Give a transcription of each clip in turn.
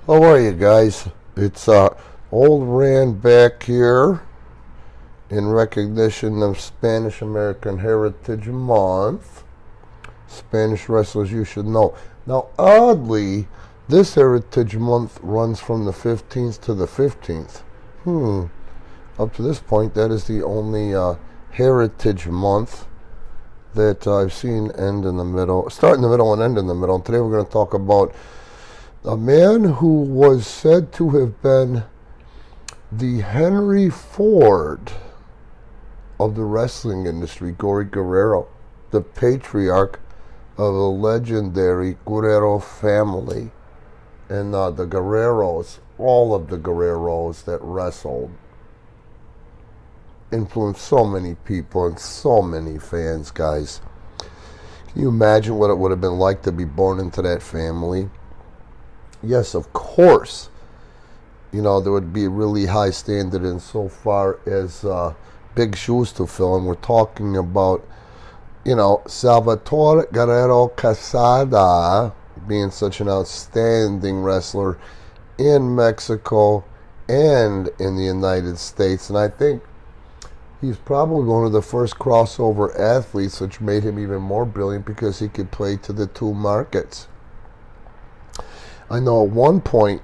How are you guys? It's Old Rand back here in recognition of Spanish American Heritage Month. Spanish wrestlers you should know. Now, oddly, this Heritage Month runs from the 15th to the 15th. Up to this point, that is the only Heritage Month that I've seen end in the middle, start in the middle and end in the middle. And today we're going to talk about a man who was said to have been the Henry Ford of the wrestling industry, Gory Guerrero, the patriarch of the legendary Guerrero family. And the Guerreros, all of the Guerreros that wrestled, influenced so many people and so many fans, guys. Can you imagine what it would have been like to be born into that family? Yes, of course, there would be a really high standard insofar as big shoes to fill. And we're talking about, Salvatore Guerrero Casada being such an outstanding wrestler in Mexico and in the United States. And I think he's probably one of the first crossover athletes, which made him even more brilliant because he could play to the two markets. I know at one point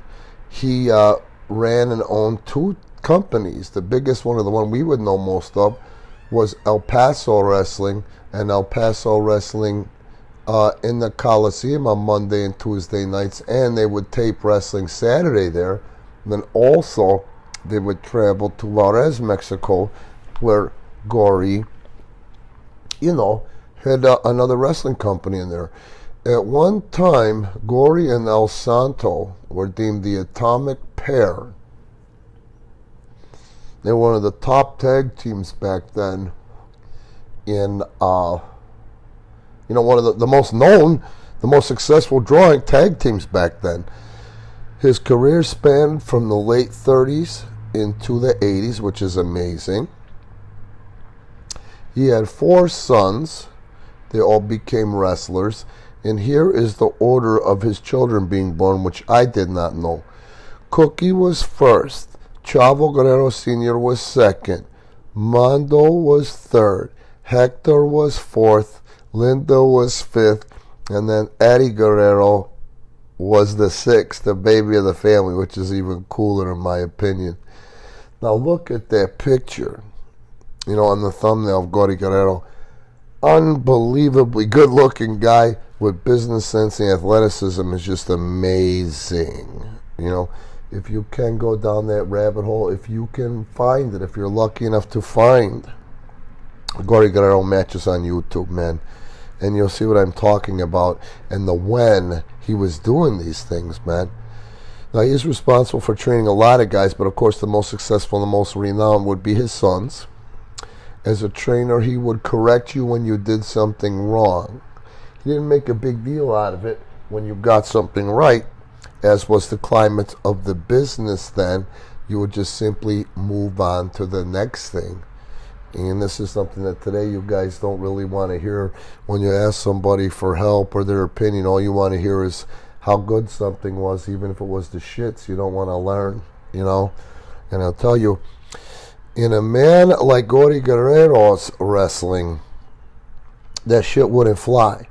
he ran and owned two companies. The biggest one, or the one we would know most of, was El Paso Wrestling, and El Paso Wrestling in the Coliseum on Monday and Tuesday nights, and they would tape wrestling Saturday there. And then also they would travel to Juarez, Mexico, where Gory, had another wrestling company in there. At one time, Gory and El Santo were deemed the atomic pair. They were one of the top tag teams back then in, one of the most known, the most successful drawing tag teams back then. His career spanned from the late 30s into the 80s, which is amazing. He had 4 sons. They all became wrestlers. And here is the order of his children being born, which I did not know. Cookie was first. Chavo Guerrero Sr. was second. Mando was third. Hector was fourth. Linda was fifth. And then Eddie Guerrero was the 6th, the baby of the family, which is even cooler in my opinion. Now look at that picture, on the thumbnail of Gory Guerrero. Unbelievably good-looking guy with business sense and athleticism is just amazing. If you can go down that rabbit hole, if you can find it, if you're lucky enough to find Gory Guerrero matches on YouTube, man, and you'll see what I'm talking about and the when he was doing these things, man. Now, he is responsible for training a lot of guys, but of course the most successful and the most renowned would be his sons. As a trainer, he would correct you when you did something wrong. He didn't make a big deal out of it when you got something right, as was the climate of the business then. You would just simply move on to the next thing. And this is something that today you guys don't really want to hear. When you ask somebody for help or their opinion, all you want to hear is how good something was, even if it was the shits. You don't want to learn, And I'll tell you, in a man like Gory Guerrero's wrestling, that shit wouldn't fly.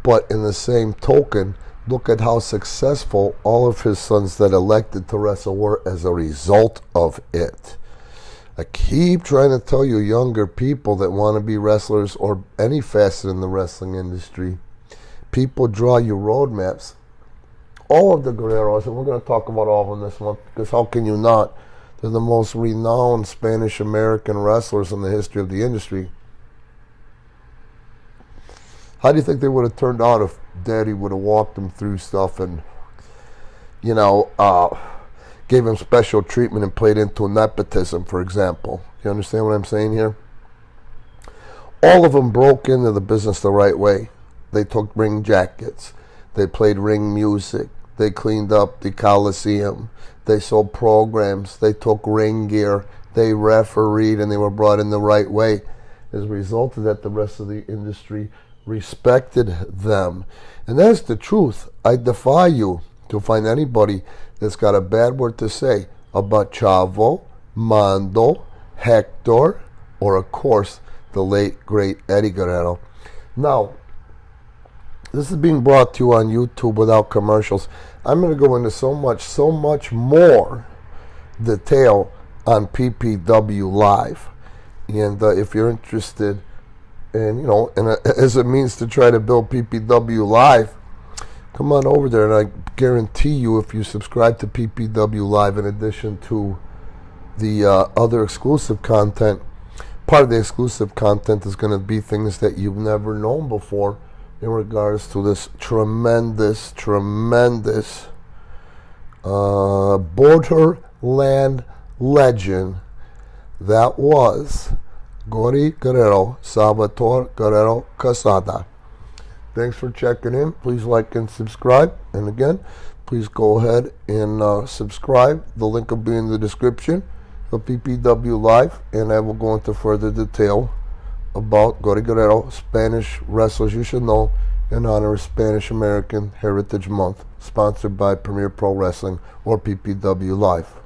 But in the same token, look at how successful all of his sons that elected to wrestle were as a result of it. I keep trying to tell you, younger people that want to be wrestlers or any facet in the wrestling industry, people draw you roadmaps. All of the Guerreros, and we're going to talk about all of them this month, because how can you not? They're the most renowned Spanish-American wrestlers in the history of the industry. How do you think they would have turned out if Daddy would have walked them through stuff and, gave him special treatment and played into nepotism, for example? You understand what I'm saying here? All of them broke into the business the right way. They took ring jackets. They played ring music. They cleaned up the Coliseum. They sold programs. They took ring gear. They refereed, and they were brought in the right way. As a result of that, the rest of the industry respected them. And that's the truth. I defy you to find anybody that's got a bad word to say about Chavo, Mando, Hector, or of course the late great Eddie Guerrero. Now, this is being brought to you on YouTube without commercials. I'm going to go into so much more detail on PPW Live, and if you're interested, and as a means to try to build PPW Live, come on over there, and I guarantee you, if you subscribe to PPW Live, in addition to the other exclusive content, part of the exclusive content is going to be things that you've never known before in regards to this tremendous borderland legend that was Gory Guerrero, Salvatore Guerrero Casada. Thanks for checking in. Please like and subscribe. And again, please go ahead and subscribe. The link will be in the description of PPW Live, and I will go into further detail about Gory Guerrero, Spanish wrestlers you should know, in honor of Spanish American Heritage Month, sponsored by Premier Pro Wrestling or PPW Live.